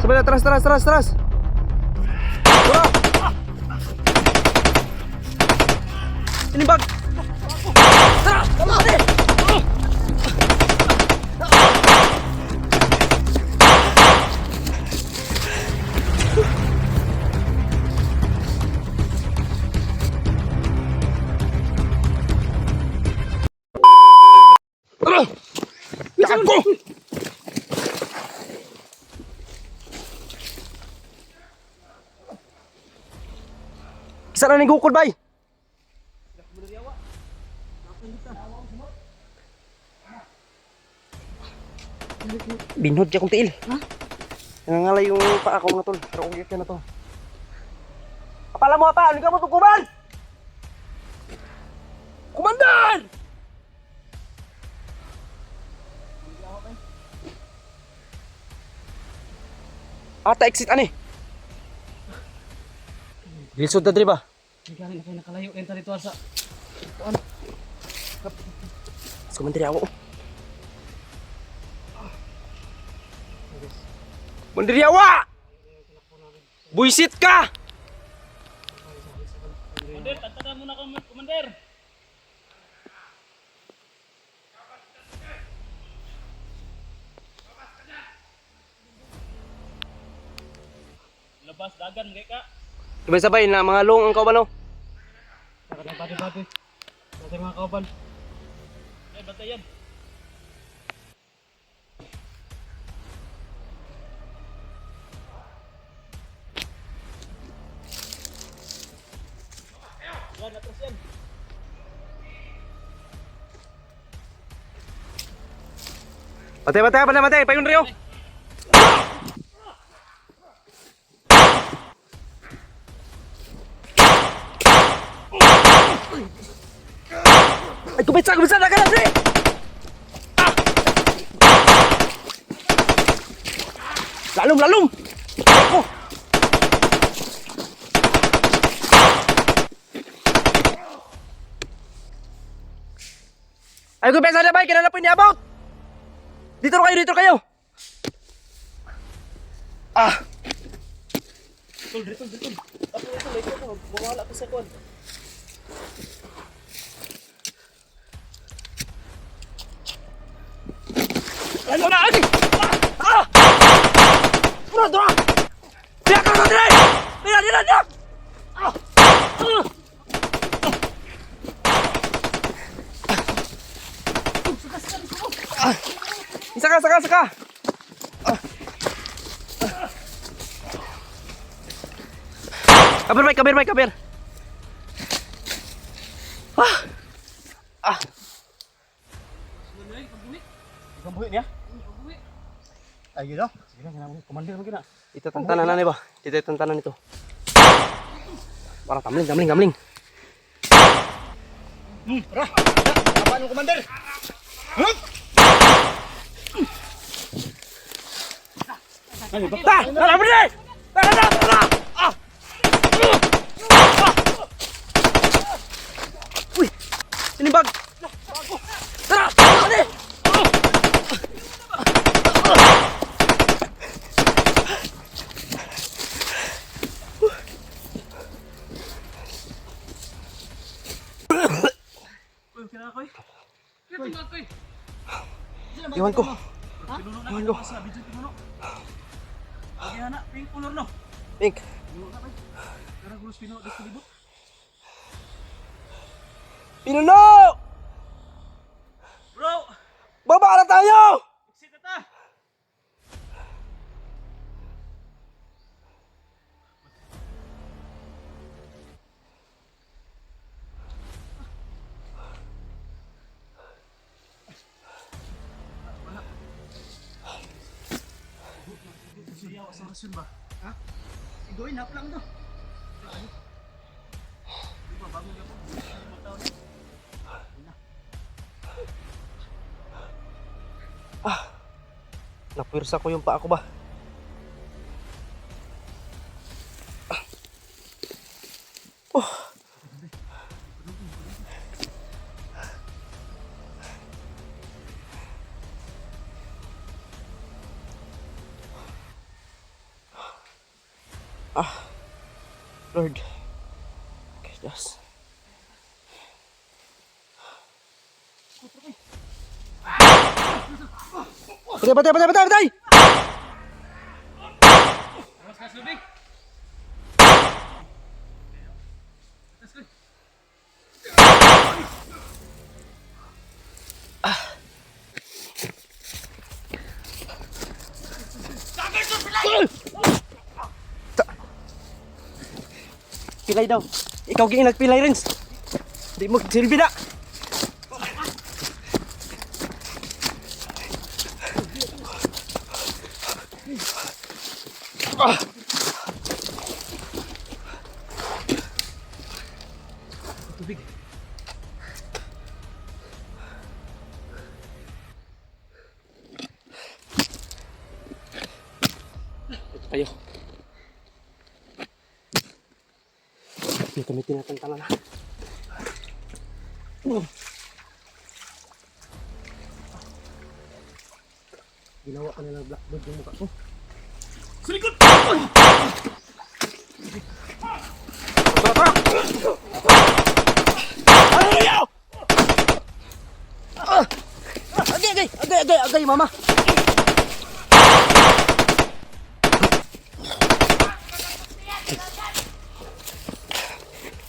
Sabay na, tras, tras, tras, tras. Wala! Tinibag! Tara! Tama ka din! Gago! Isa na ning gukod bay. Binhod siya kong tiil. Ha? Nangangalay yung paa ko nga tol. Pero ulit ka na to. Kapala mo pa! Ano ka mo tukuman? Kumandan! Ata exit ani. Gilsod na diri ba? Hindi ka rin nakalayo. Enta dito sa... Kuan. Sumandiri ako. Mandiri awa! Buisit ka! Commander, tatagan muna ko, Commander. Labas dagan kay ka. Sabay-sabay na mga long ang kauban no. Dagan ang bati-bati. Sa mga kauban. Ay batayan. Yan, atras yan. Patay, patay, patay, patay, payun Rio. Ay, kumisa na ka na, Dre! Lalom, lalom! Ako! Ay, kumisa na ba? Kailan na po ini-about? Dito na kayo, dito kayo! Ah! Tol, dito. Ako ito, like ko. Mawala ko sa kuan. Ano na, Adi? Ah! Dura, dura! Diyan ka na, Dre! Diyan! Ah! Saka! Kabir, Mike. Ah! Ikang buhi niya? Ay, gila. Sige na, Commander mo gina. Ito tantanan na ba? Dito yung tantanan nito. Parang gambling. Tara! Laban mo, Commander! Tara, Dre! Tara! Ah! Uy! Sinibag! Tara! Ade! Iwan ko. Iwan ko. Bagaimana? Pink color no? Pink. Karena gulus pino di libut. Pinuno! Bro, Baba na tayo! exit ata. Siya sa rasyon ba? Ha? Igoy na lang do. Di ba bago ka po? Napwersa ko yung paa ko ba? Lord. Okay, Diyos. Patay! Pilay daw. Ikaw gini nagpilay, Renz. Di mo silbi na. Ayo. May kamitin natin tala na. Ginawa ka na ng blackboard yung mukha ko. Salikod! Ayaw! Agay, mama!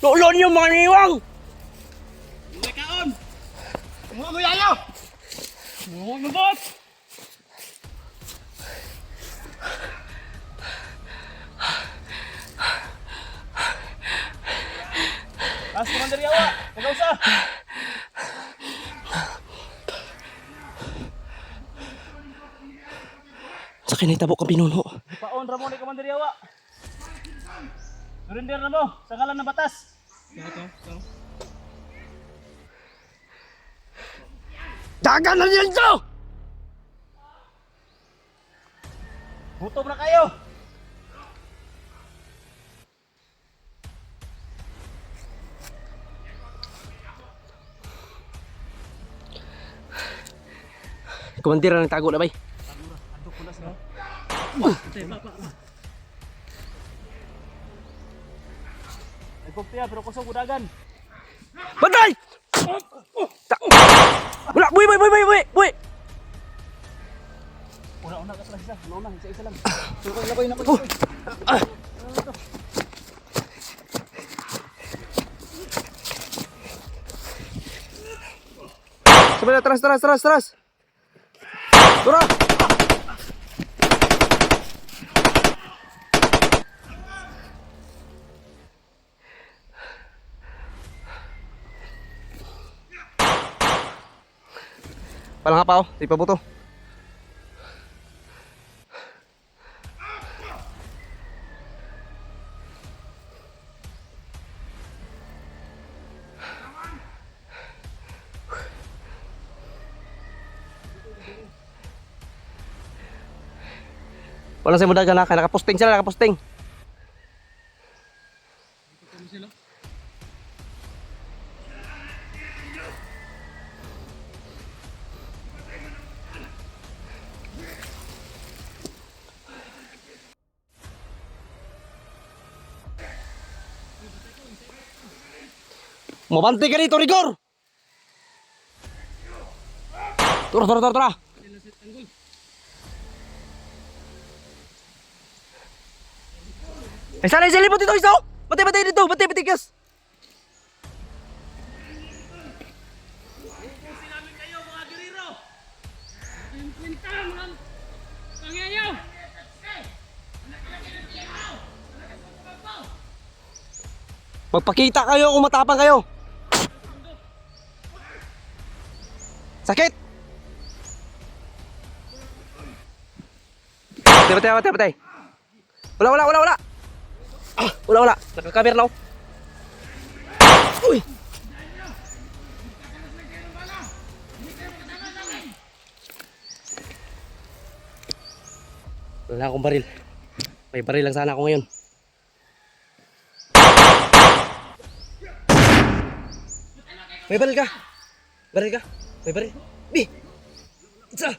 Lolon yung mga niwang! May kaon! Mga mo yayo! Mga mo bot! Mas Commander Yawa! Huwag sa! Sa kinitabo ka pinuno. Paon Ramon ni Commander Yawa! Surrender na mo! Sa ngalan ng batas! Dagan na niyan to! Gutom na kayo! Kumandir na nagtago na bay. Adto pulas na. Ay kopya pero kusog udagan. Batay! Wala, buwi! Una ka isa. Una, isa lang. Lakoy na ko. Sabay na, teras! Tura! Palang hapaw, di pa buto. Walang sa mudagan na, kaya nakaposting sila. Mabanti ka dito, Rigor! Tura! Ay, sana isilipot dito, iso! Batay dito, batay kas! Sinabi kayo mga geriro. Kwenta mga pangyayaw. Magpakita kayo kung matapang kayo! Sakit! Batay! Wala! Wala. Nakakamer na ako. Uy! Wala akong baril. May baril lang sana ako ngayon. May baril ka. May baril. Bi! Isa!